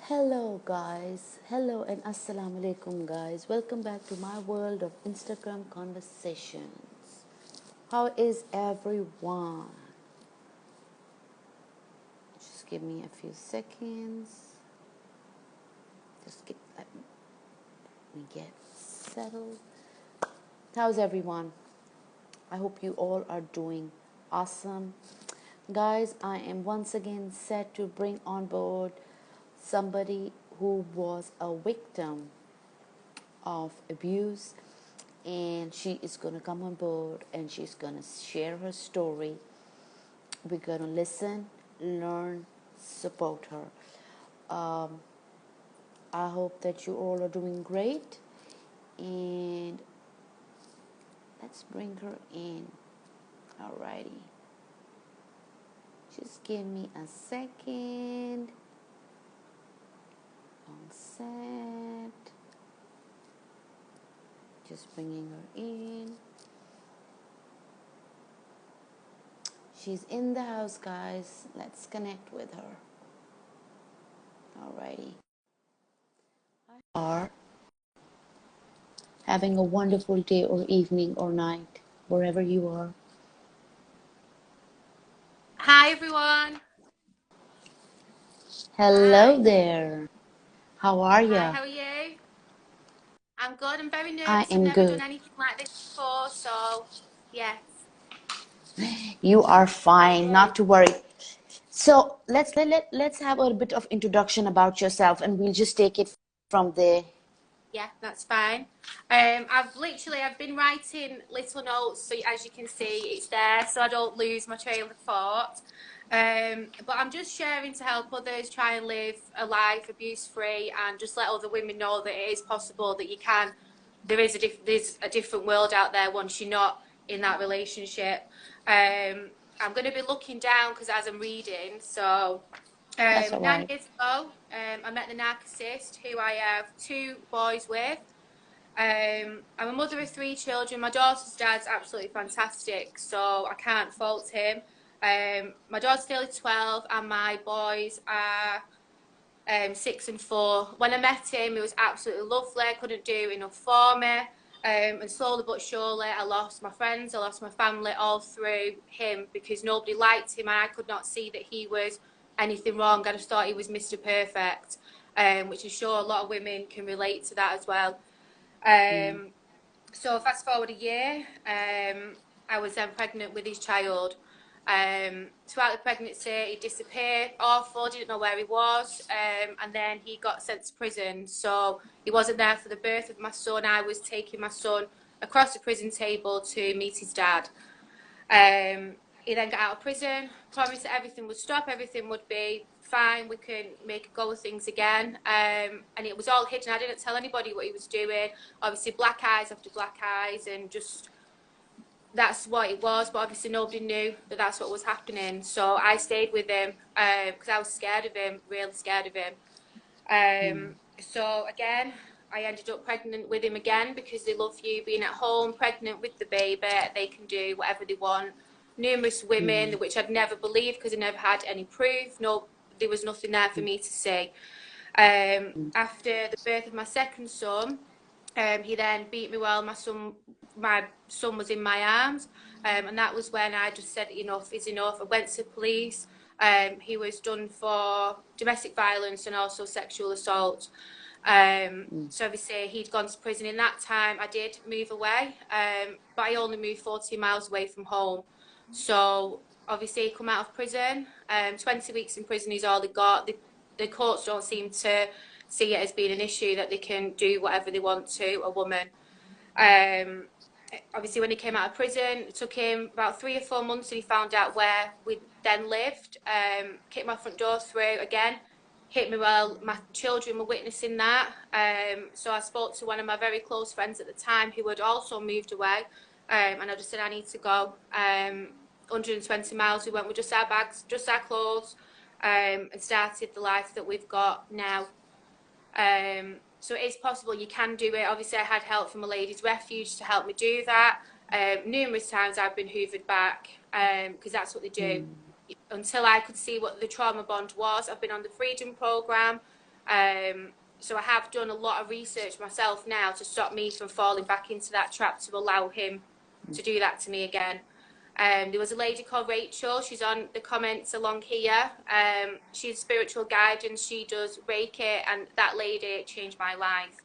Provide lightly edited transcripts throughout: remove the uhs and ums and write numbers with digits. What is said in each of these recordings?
Hello guys, hello and assalamu alaikum guys. Welcome back to my world of Instagram conversations. How is everyone? Just give me a few seconds. Let me get settled. How's everyone? I hope you all are doing awesome. Guys, I am once again set to bring on board somebody who was a victim of abuse, and she is going to come on board and she's going to share her story. We're going to listen, learn, support her. I hope that you all are doing great, and let's bring her in. Alrighty, just give me a second. On set, just bringing her in. She's in the house, guys. Let's connect with her. Alrighty. Are having a wonderful day or evening or night, wherever you are. Hi everyone. Hello Hi. there. How are Hi, ya? how are you? I'm good. I'm very I nervous. I've am never done good. anything like this before, so yes. You are How are fine, you? not to worry. So let's have a bit of introduction about yourself, and we'll just take it from there. Yeah, that's fine. I've been writing little notes, so as you can see, it's there, so I don't lose my trail of thought. But I'm just sharing to help others try and live a life abuse free, and just let other women know that it is possible that you can. There's a different world out there once you're not in that relationship. I'm going to be looking down because as I'm reading, so That's all 9 right. years ago, I met the narcissist who I have two boys with. I'm a mother of three children. My daughter's dad's absolutely fantastic, so I can't fault him. My daughter's nearly 12, and my boys are 6 and 4. When I met him, he was absolutely lovely. Couldn't do enough for me. And slowly but surely, I lost my friends, I lost my family all through him because nobody liked him. I could not see that he was anything wrong. I just thought he was Mr. Perfect, which I'm sure a lot of women can relate to that as well. Mm. So fast forward a year, I was then pregnant with his child. Throughout the pregnancy, he disappeared, awful, didn't know where he was, and then he got sent to prison. So he wasn't there for the birth of my son. I was taking my son across the prison table to meet his dad. He then got out of prison, promised that everything would stop, everything would be fine, we can make a go of things again. And it was all hidden. I didn't tell anybody what he was doing. Obviously, black eyes after black eyes, and just that's what it was. But obviously, nobody knew that that's what was happening. So I stayed with him because I was scared of him, really scared of him. So again, I ended up pregnant with him again because they love you being at home, pregnant with the baby. They can do whatever they want. Numerous women, Mm. which I'd never believed because I never had any proof. No, there was nothing there for me to see. After the birth of my second son, he then beat me while my son was in my arms, and that was when I just said enough is enough. I went to police. He was done for domestic violence and also sexual assault. Mm. So obviously he'd gone to prison. In that time, I did move away, but I only moved 40 miles away from home. So obviously he come out of prison. 20 weeks in prison is all he got. The courts don't seem to see it as being an issue that they can do whatever they want to a woman. Um, Obviously, when he came out of prison, it took him about 3 or 4 months, and he found out where we then lived. Kicked my front door through again, hit me while my children were witnessing that. So I spoke to one of my very close friends at the time who had also moved away, and I just said I need to go. 120 miles. We went with just our bags, just our clothes, and started the life that we've got now. So it is possible, you can do it. Obviously, I had help from a ladies' refuge to help me do that. Numerous times I've been hoovered back because that's what they do. Mm. Until I could see what the trauma bond was, I've been on the freedom program. So I have done a lot of research myself now to stop me from falling back into that trap to allow him to do that to me again. There was a lady called Rachel. She's on the comments along here. She's spiritual guide and she does Reiki, and that lady changed my life.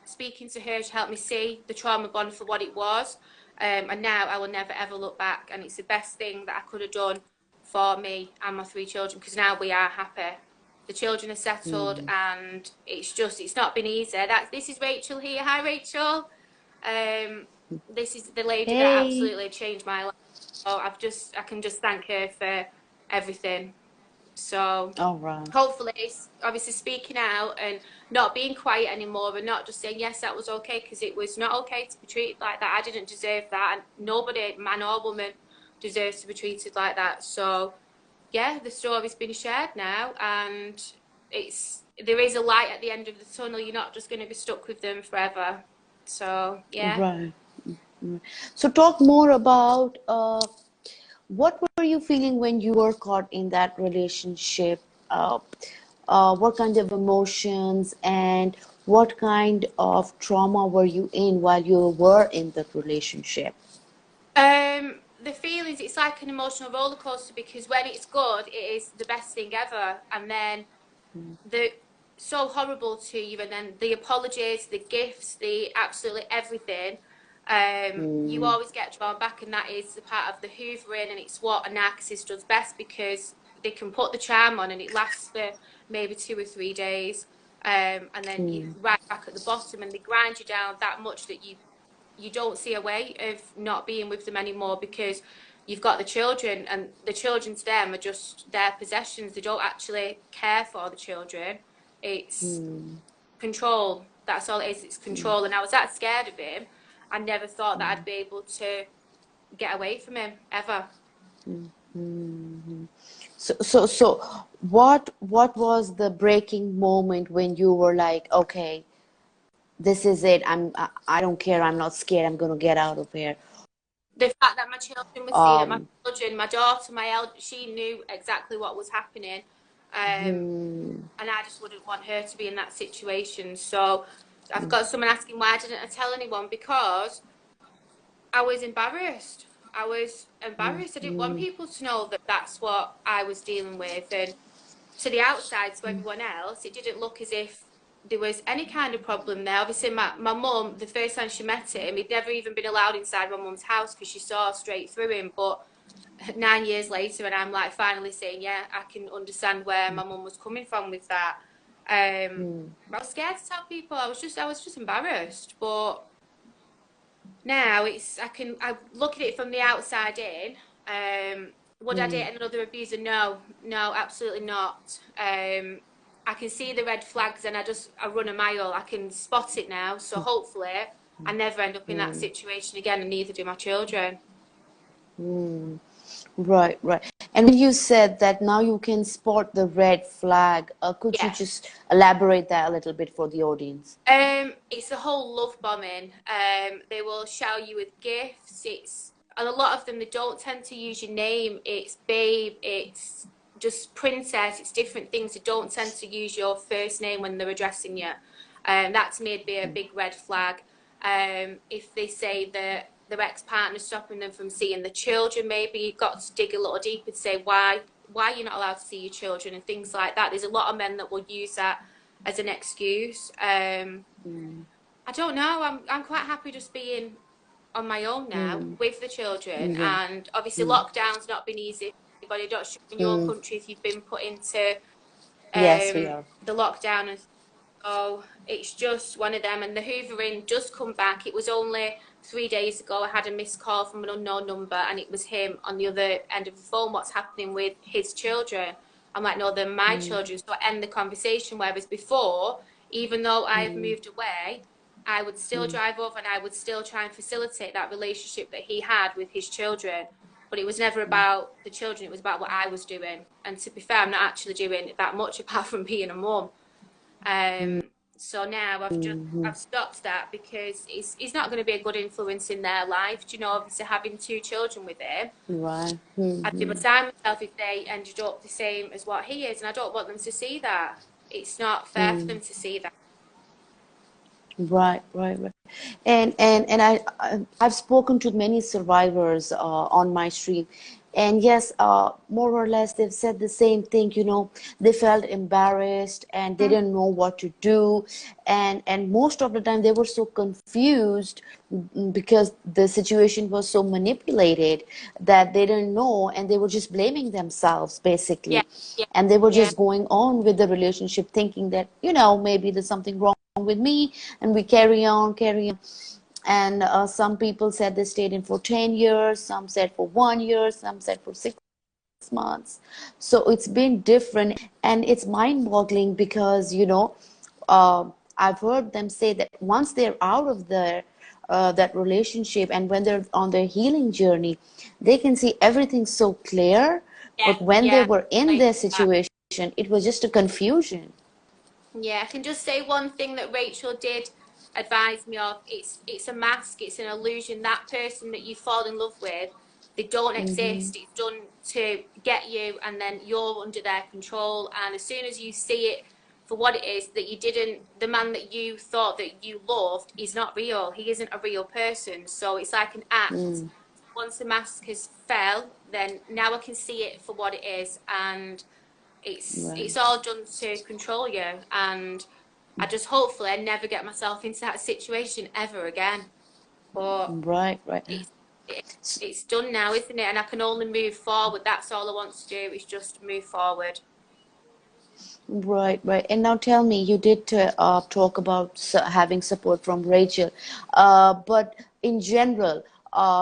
Speaking to her, she helped me see the trauma bond for what it was. And now I will never ever look back. And it's the best thing that I could have done for me and my 3 children, because now we are happy. The children are settled, and it's not been easy. This is Rachel here. Hi, Rachel. This is the lady that Hey. absolutely changed my life. So I can just thank her for everything. So All right. hopefully, obviously speaking out and not being quiet anymore, and not just saying yes, that was okay, because it was not okay to be treated like that. I didn't deserve that, and nobody, man or woman, deserves to be treated like that. So yeah, the story's been shared now, and there is a light at the end of the tunnel. You're not just going to be stuck with them forever. So yeah. Right. So talk more about what were you feeling when you were caught in that relationship? What kind of emotions and what kind of trauma were you in while you were in that relationship? The feelings, it's like an emotional roller coaster, because when it's good, it is the best thing ever, and then the so horrible to you, and then the apologies, the gifts, the absolutely everything. You always get drawn back, and that is the part of the hoovering, and it's what a narcissist does best, because they can put the charm on and it lasts for maybe 2 or 3 days, and then you're right back at the bottom, and they grind you down that much that you don't see a way of not being with them anymore, because you've got the children, and the children to them are just their possessions. They don't actually care for the children. It's control. That's all it is. It's control. And I was that scared of him. I never thought that I'd be able to get away from him ever. So what was the breaking moment when you were like, okay, this is it. I don't care. I'm not scared. I'm gonna get out of here. The fact that my children were seeing it, my Um, children, my daughter, my elder, she knew exactly what was happening. And I just wouldn't want her to be in that situation. So I've got someone asking why didn't I tell anyone, because I was embarrassed. I was embarrassed. I didn't want people to know that that's what I was dealing with. And to the outside, to everyone else, it didn't look as if there was any kind of problem there. Obviously, my mum, the first time she met him, he'd never even been allowed inside my mum's house because she saw straight through him. But 9 years later, and I'm like finally saying, yeah, I can understand where my mum was coming from with that. I was scared to tell people. I was just embarrassed. But now I look at it from the outside in. Would I date another abuser? No, absolutely not. I can see the red flags, and I run a mile. I can spot it now. So hopefully I never end up in that situation again, and neither do my children. right, right. And when you said that now you can spot the red flag, could you Yes. just elaborate that a little bit for the audience? It's the whole love bombing. They will shower you with gifts. And a lot of them, they don't tend to use your name. It's babe, it's just princess, it's different things. They don't tend to use your first name when they're addressing you. That to me would be a big red flag. If they say that their ex-partner's stopping them from seeing the children, maybe you've got to dig a little deeper to say why you're not allowed to see your children and things like that. There's a lot of men that will use that as an excuse. I don't know. I'm quite happy just being on my own now with the children, and obviously lockdown's not been easy. Anybody, not sure in your country if you've been put into Yes, we are. the lockdown, and so it's just one of them. And the hoovering just come back. It was only 3 days ago I had a missed call from an unknown number, and it was him on the other end of the phone. What's happening with his children? I'm like, no, they're my children. So I end the conversation. Whereas before, even though I have moved away, I would still drive over and I would still try and facilitate that relationship that he had with his children. But it was never about the children, it was about what I was doing. And to be fair, I'm not actually doing that much apart from being a mum. So now I've stopped that, because he's not going to be a good influence in their life. Do you know, obviously having 2 children with him, Right. I'd be beside myself if they ended up the same as what he is, and I don't want them to see that. it's not fair for them to see that. Right, right, right. And I've spoken to many survivors on my stream, and yes, more or less they've said the same thing. You know, they felt embarrassed and they didn't know what to do, and most of the time they were so confused because the situation was so manipulated that they didn't know, and they were just blaming themselves Yeah, basically, yeah, and they were yeah, just going on with the relationship thinking that, you know, maybe there's something wrong with me, and we carry on. And some people said they stayed in for 10 years, some said for 1 year, some said for 6 months. So it's been different, and it's mind-boggling because, you know, I've heard them say that once they're out of their that relationship, and when they're on their healing journey, they can see everything so clear, yeah, but when they yeah. were in Like their that. situation, it was just a confusion. Yeah, I can just say one thing that Rachel did advise me of. It's a mask, it's an illusion. That person that you fall in love with, they don't Hmm. exist. It's done to get you, and then you're under their control. And as soon as you see it for what it is, that you didn't, the man that you thought that you loved is not real. He isn't a real person. So it's like an act. Once the mask has fell, then now I can see it for what it is, and it's Right, all done to control you. And I just hopefully I never get myself into that situation ever again. But right, right. it's it, it's done now, isn't it? And I can only move forward. That's all I want to do is just move forward. Right, right. And now tell me, you did talk about having support from Rachel, but in general,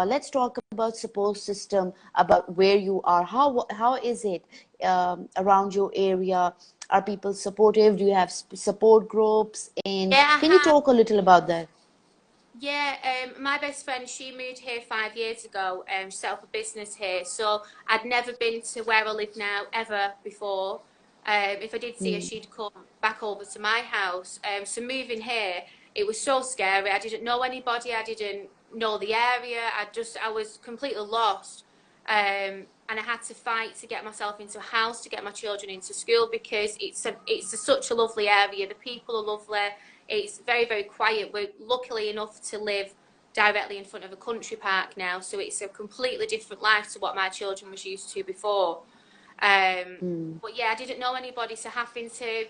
let's talk about support system, about where you are. How is it around your area? Are people supportive? Do you have support groups? And Yeah, I can you have. talk a little about that? Yeah, my best friend, she moved here 5 years ago and set up a business here. So I'd never been to where I live now ever before. If I did see her, she'd come back over to my house. So moving here, it was so scary. I didn't know anybody. I didn't know the area. I was completely lost. And I had to fight to get myself into a house, to get my children into school because such a lovely area. The people are lovely. It's very, very quiet. We're luckily enough to live directly in front of a country park now, so it's a completely different life to what my children was used to before. Um, but yeah, I didn't know anybody, so having to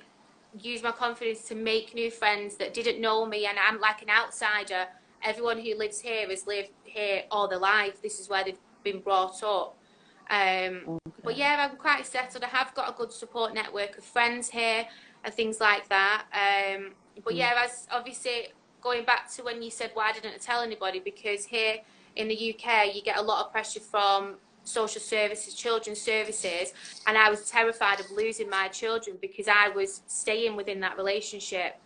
use my confidence to make new friends that didn't know me, and I'm like an outsider. Everyone who lives here has lived here all their life. This is where they've been brought up. Um, but Okay. yeah, I'm quite settled. I have got a good support network of friends here and things like that. But yeah, as obviously going back to when you said why didn't I tell anybody, because here in the UK you get a lot of pressure from social services, children's services, and I was terrified of losing my children because I was staying within that relationship.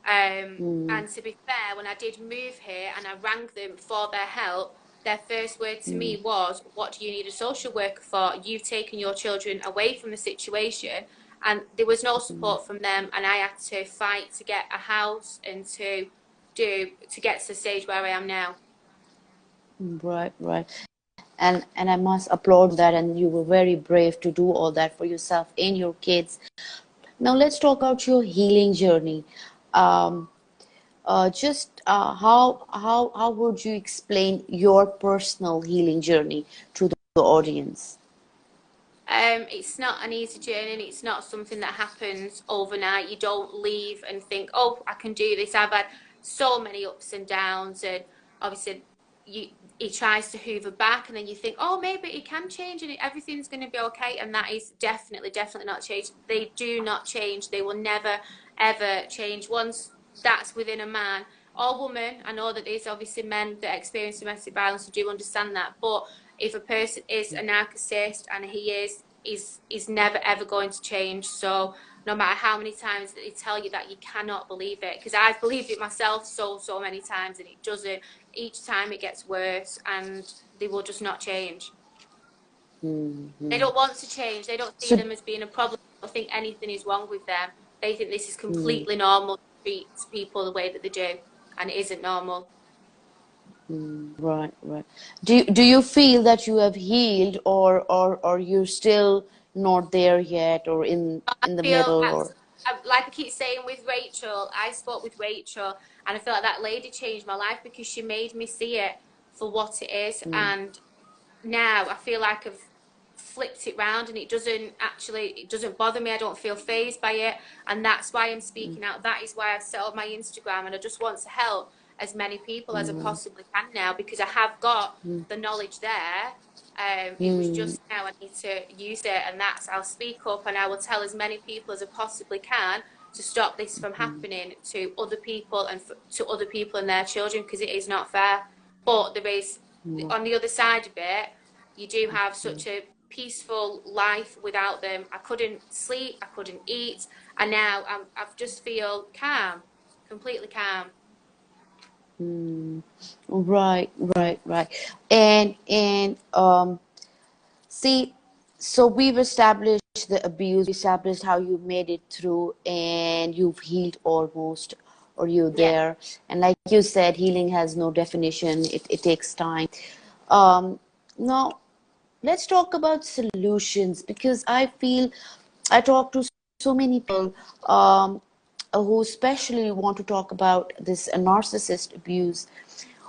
And to be fair, when I did move here and I rang them for their help, their first word to me was, "What do you need a social worker for? You've taken your children away from the situation." And there was no support from them, and I had to fight to get a house and to get to the stage where I am now. Right, right. And I must applaud that, and you were very brave to do all that for yourself and your kids. Now let's talk about your healing journey. Um, just how would you explain your personal healing journey to the audience? It's not an easy journey, and it's not something that happens overnight. You don't leave and think, "Oh, I can do this." I've had so many ups and downs, and obviously, you he tries to hoover back, and then you think, "Oh, maybe it can change, and everything's going to be okay." And that is definitely, definitely not change. They do not change. They will never, ever change. Once that's within a man or woman, I know that there's obviously men that experience domestic violence who do understand that, but if a person is a narcissist and he's never ever going to change. So no matter how many times that they tell you that, you cannot believe it, because I've believed it myself so many times, and it doesn't. Each time it gets worse, and they will just not change. They don't want to change. They don't see So them as being a problem. They don't think anything is wrong with them. They think this is completely normal to treat people the way that they do, and it isn't normal. right, right. Do you feel that you have healed, or you're still not there yet, or in I the feel middle, or? like I keep saying with Rachel, I spoke with Rachel, and I feel like that lady changed my life because she made me see it for what it is. And now I feel like I've flipped it round, and it doesn't bother me. I don't feel phased by it, and that's why I'm speaking out. That is why I set up my Instagram, and I just want to help as many people as I possibly can now, because I have got the knowledge there. It was just now I need to use it, and I'll speak up, and I will tell as many people as I possibly can to stop this from happening to other people and to other people and their children, because it is not fair. But there is, on the other side of it, you do have such a peaceful life without them. I couldn't sleep, I couldn't eat, and now I just feel calm, completely calm. Right, right, right. And see, so we've established the abuse, we established how you made it through and you've healed almost, or you're Yeah. there. And like you said, healing has no definition, it takes time. Um, Now, let's talk about solutions, because I feel I talk to so many people who especially want to talk about this narcissist abuse.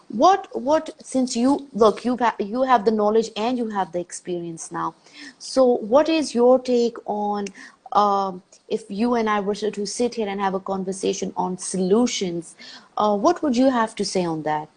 What since you look, you have the knowledge and you have the experience now, so what is your take on, if you and I were to sit here and have a conversation on solutions, what would you have to say on that?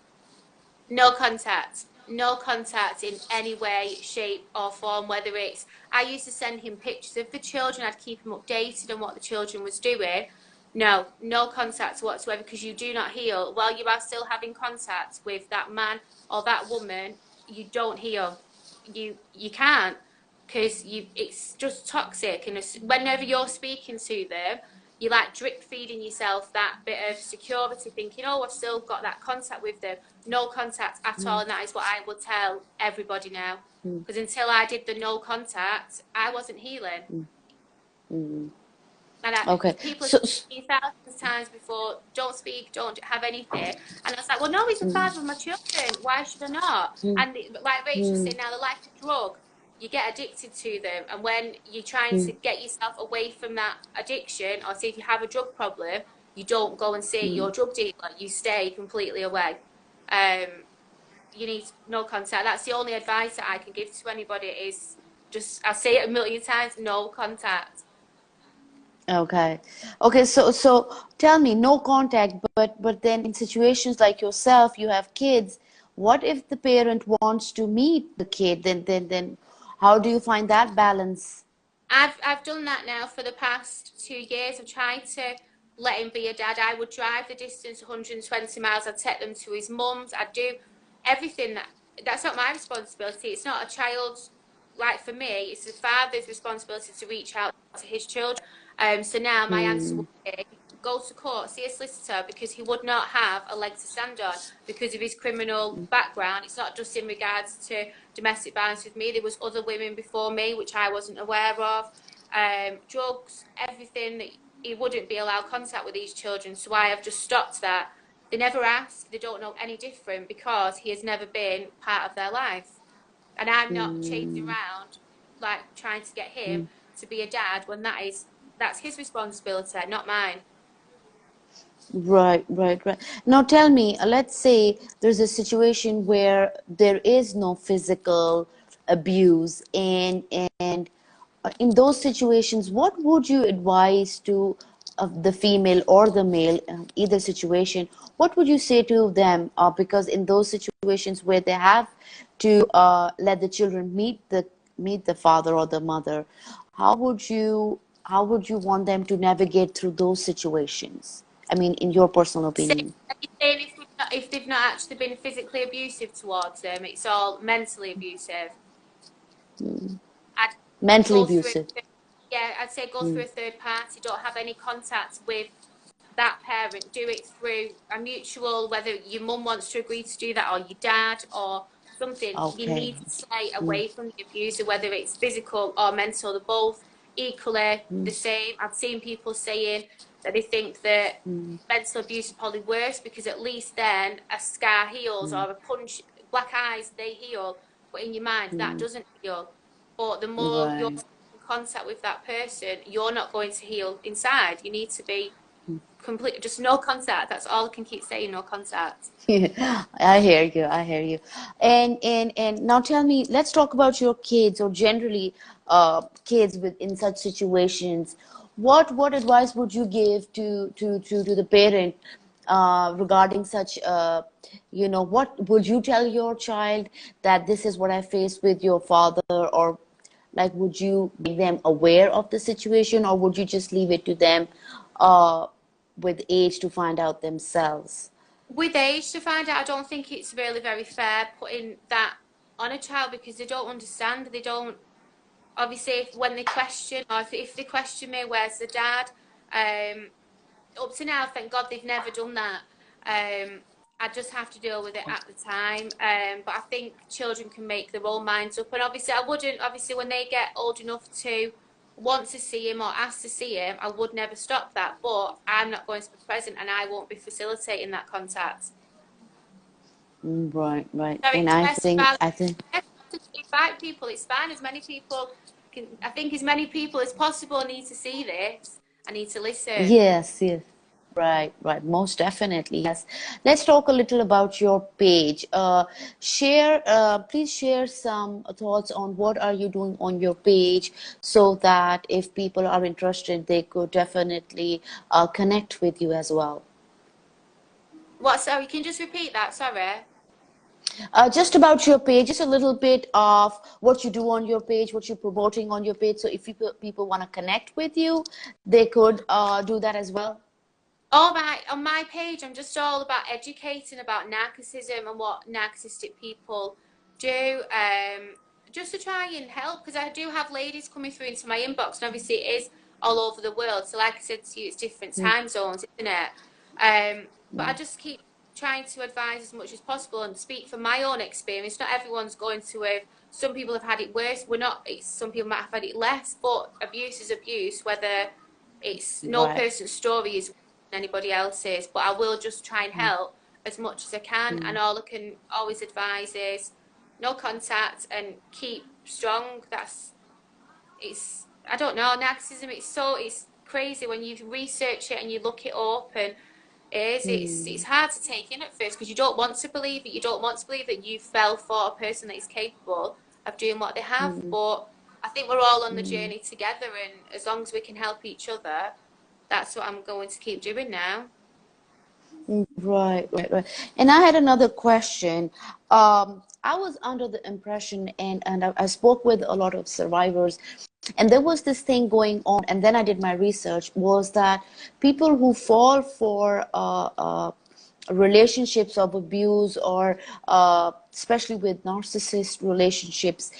No contact. No contact in any way, shape, or form. Whether it's, I used to send him pictures of the children, I'd keep him updated on what the children was doing. No, no contact whatsoever, because you do not heal. While you are still having contact with that man or that woman, you don't heal. You can't, because it's just toxic. And whenever you're speaking to them, you like drip feeding yourself that bit of security, thinking, oh, I've still got that contact with them. No contact at all, and that is what I will tell everybody now. Because until I did the no contact, I wasn't healing. And Okay, people have so said to me thousands of times before, don't speak, don't have anything. And I was like, well, no, he's the father of my children. Why should I not? And like Rachel said, now they're like a drug. You get addicted to them. And when you're trying to get yourself away from that addiction, or see if you have a drug problem, you don't go and see your drug dealer. You stay completely away. Um, you need no contact. That's the only advice that I can give to anybody is just, I'll say it a million times, no contact. okay, okay, so tell me, no contact, but then in situations like yourself, you have kids. What if the parent wants to meet the kid? Then how do you find that balance? I've done that now for the past 2 years. I've tried to let him be a dad. I would drive the distance 120 miles. I'd take them to his mum's. I'd do everything that's not my responsibility. It's not a child's, like for me, it's the father's responsibility to reach out to his children. So now my answer would be go to court, see a solicitor, because he would not have a leg to stand on because of his criminal background. It's not just in regards to domestic violence with me. There was other women before me which I wasn't aware of. Drugs, everything that he wouldn't be allowed contact with these children. So I have just stopped that. They never ask. They don't know any different because he has never been part of their life. And I'm not chasing around like trying to get him to be a dad when that's his responsibility, not mine. Right, right, right. Now tell me, let's say there's a situation where there is no physical abuse, and in those situations, what would you advise to the female or the male, either situation? What would you say to them? Because in those situations where they have to let the children meet the father or the mother, how would you want them to navigate through those situations? I mean, in your personal So, opinion. are you saying if they've not actually been physically abusive towards them, it's all mentally abusive? I'd Mentally go through, abusive. yeah, I'd say go through a third party. Don't have any contact with that parent. Do it through a mutual, whether your mum wants to agree to do that or your dad or something. You Okay. need to stay away from the abuser, whether it's physical or mental. They're both equally the same. I've seen people saying that they think that mental abuse is probably worse because at least then a scar heals or a punch, black eyes, they heal. But in your mind, that doesn't heal. But the more you're Right. in contact with that person, you're not going to heal inside. You need to be complete, just no contact. That's all I can keep saying, no contact. I hear you. I hear you. And now tell me, let's talk about your kids or generally kids with in such situations. What advice would you give to the parent regarding such what would you tell your child that this is what I faced with your father, or like would you make them aware of the situation, or would you just leave it to them uh, with age to find out themselves? With age to find out, I don't think it's really very fair putting that on a child because they don't understand. They don't, obviously, when they question, or if they question me, where's the dad? Um, Up to now, thank God they've never done that. I just have to deal with it at the time. But I think children can make their own minds up. And obviously, I wouldn't, obviously, when they get old enough to want to see him or ask to see him, I would never stop that. But I'm not going to be present and I won't be facilitating that contact. Right, right. So And it's best I think, to invite people. It's fine. As many people can, I think as many people as possible need to see this. I need to listen. yes, yes. Right, right. Most definitely, yes. Let's talk a little about your page. Please share some thoughts on what are you doing on your page so that if people are interested, they could definitely connect with you as well. What? Sorry, can you just repeat that? Sorry. Just about your page, just a little bit of what you do on your page, what you're promoting on your page. So if people want to connect with you, they could do that as well. All right, on my page, I'm just all about educating about narcissism and what narcissistic people do, just to try and help. Because I do have ladies coming through into my inbox, and obviously it is all over the world. So, like I said to you, it's different Mm, time zones, isn't it? But I mm, just keep trying to advise as much as possible and speak from my own experience. Not everyone's going to have. Some people have had it worse. We're not. Some people might have had it less. But abuse is abuse, whether it's no right. person's story is anybody else's, but I will just try and Mm, help as much as I can. And mm, all I can always advise is no contact and keep strong. That's it's I don't know, narcissism, it's crazy when you research it and you look it up, and it's mm, hard to take in at first because you don't want to believe it. You don't want to believe that you fell for a person that is capable of doing what they have. mm, But I think we're all on the mm. journey together, and as long as we can help each other, that's what I'm going to keep doing now. Right, right, right. And I had another question. I was under the impression, and I spoke with a lot of survivors, and there was this thing going on, and then I did my research, was that people who fall for relationships of abuse or especially with narcissist relationships,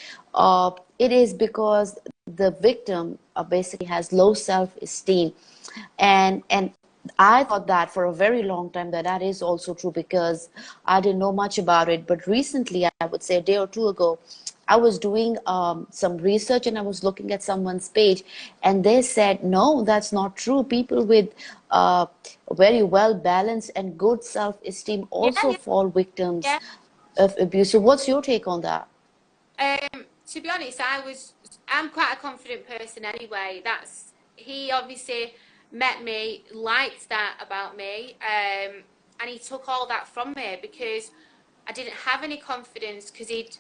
it is because the victim basically has low self-esteem, and I thought that for a very long time that is also true because I didn't know much about it. But recently, I would say a day or two ago, I was doing some research and I was looking at someone's page, and they said, no, that's not true. People with uh, very well balanced and good self-esteem Yeah, also fall victims yeah, of abuse. So, what's your take on that? To be honest, I'm quite a confident person anyway. That's he obviously met me, liked that about me, and he took all that from me because I didn't have any confidence because he'd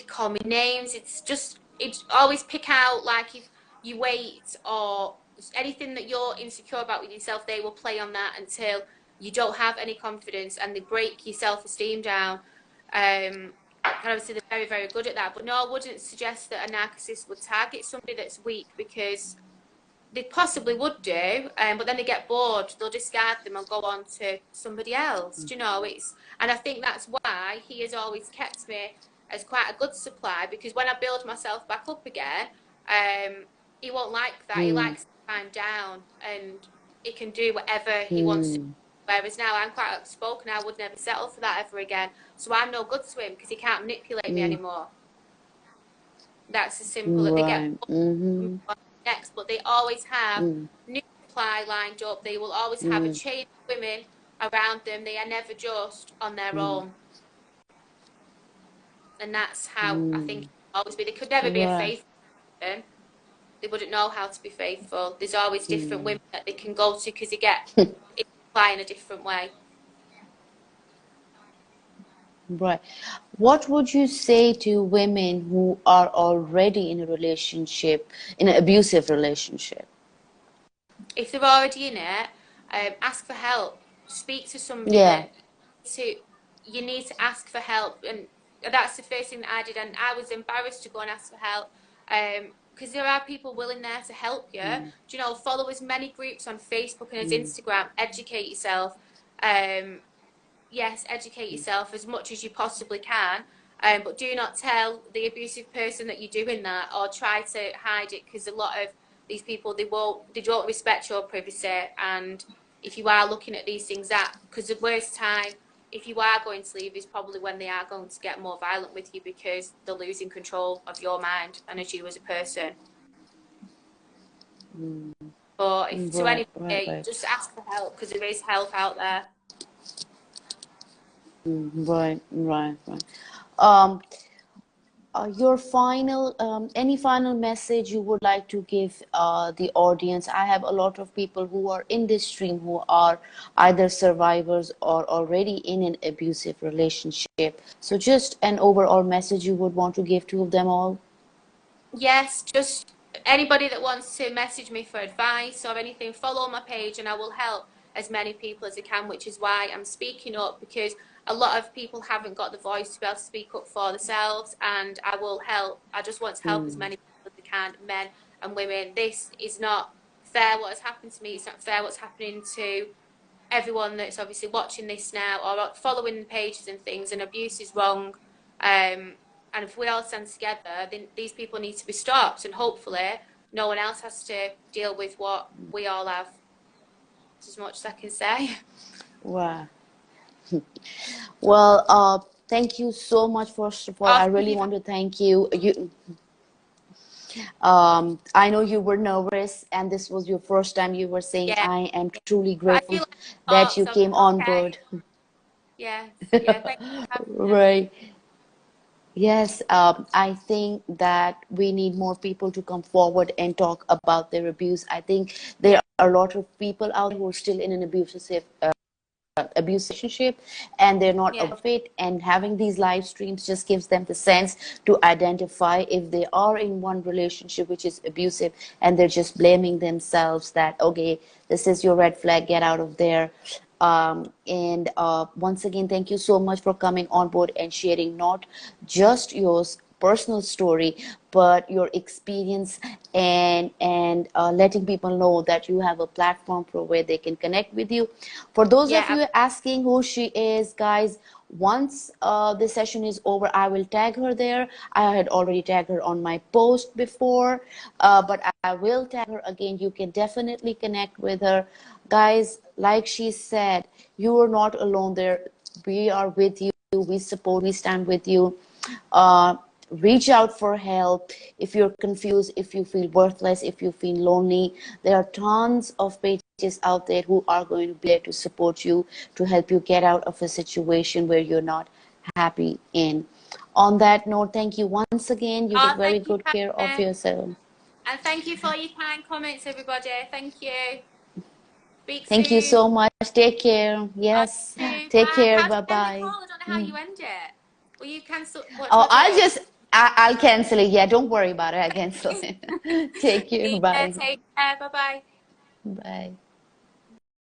call me names. He'd always pick out like if you wait or anything that you're insecure about with yourself, they will play on that until you don't have any confidence and they break your self-esteem down. And obviously they're very, very good at that. But no, I wouldn't suggest that a narcissist would target somebody that's weak because they possibly would do, but then they get bored, they'll discard them and go on to somebody else. Do you know? And I think that's why he has always kept me as quite a good supply because when I build myself back up again, he won't like that. He Mm, likes to climb down and he can do whatever he wants to do. mm, Whereas now I'm quite outspoken, I would never settle for that ever again. So I'm no good to him because he can't manipulate me mm, anymore. That's as simple that they get right. Mm-hmm. next, but they always have Mm, new supply lined up. They will always have a mm, chain of women around them. They are never just on their mm, own. And that's how I think mm. it will always be. They could never be a Right. faithful person. they wouldn't know how to be faithful. There's always different women that they can go to because they get it in a different way. Right. What would you say to women who are already in a relationship, in an abusive relationship? If they're already in it, ask for help. Speak to somebody Yeah. that to you need to ask for help, and that's the first thing that I did. And I was embarrassed to go and ask for help, because there are people willing there to help you. Do you know? Follow as many groups on Facebook and as Instagram. Educate yourself. Um, yes, educate yourself as much as you possibly can. But do not tell the abusive person that you're doing that, or try to hide it, because a lot of these people, they don't respect your privacy. And if you are looking at these things, that because the worst time, if you are going to leave, is probably when they are going to get more violent with you, because they're losing control of your mind and as you as a person. But if to Right, right, anybody, right. just ask for help, because there is help out there. Right, right, right. Um, your final, any final message you would like to give the audience? I have a lot of people who are in this stream who are either survivors or already in an abusive relationship. So just an overall message you would want to give to them all? Yes, just anybody that wants to message me for advice or anything, follow my page and I will help as many people as I can, which is why I'm speaking up, because a lot of people haven't got the voice to be able to speak up for themselves, and I will help. I just want to help as many people as I can, men and women. This is not fair what has happened to me. It's not fair what's happening to everyone that's obviously watching this now or following the pages and things, and abuse is wrong. And if we all stand together, then these people need to be stopped, and hopefully no one else has to deal with what we all have. That's as much as I can say. Wow. Well, thank you so much. First of all, Oh, I thank really you. want to thank you. I know you were nervous, and this was your first time you were saying, Yeah, I am truly but I grateful feel like that you so came on okay. board. Yes, yeah. Thank you for having me. Right. Yes, I think that we need more people to come forward and talk about their abuse. I think there are a lot of people out there who are still in an abusive relationship, and they're not Yeah, aware of it, and having these live streams just gives them the sense to identify if they are in one relationship which is abusive, and they're just blaming themselves that, okay, this is your red flag, get out of there. And once again, thank you so much for coming on board and sharing not just your personal story, but your experience, and letting people know that you have a platform for where they can connect with you. For those of yeah, you asking who she is, guys, once this session is over, I will tag her there. I had already tagged her on my post before, but I will tag her again. You can definitely connect with her. Guys, like she said, you are not alone there. We are with you. We support, we stand with you. Uh, Reach out for help if you're confused, if you feel worthless, if you feel lonely. There are tons of pages out there who are going to be there to support you, to help you get out of a situation where you're not happy in. On that note, thank you once again. You oh, take thank very you good for care of having me. yourself. And thank you for your kind comments, everybody. Thank you. Speak Thank you soon. so much. Take care. Oh, Yes. you too. Take Bye. care. How do Bye you end the bye. call? I don't know how you end it. Will you cancel? What do Oh, I do? I'll cancel it. Yeah, don't worry about it. I'll cancel Thank it. Take care. you. Bye. Take care. Bye bye. Bye.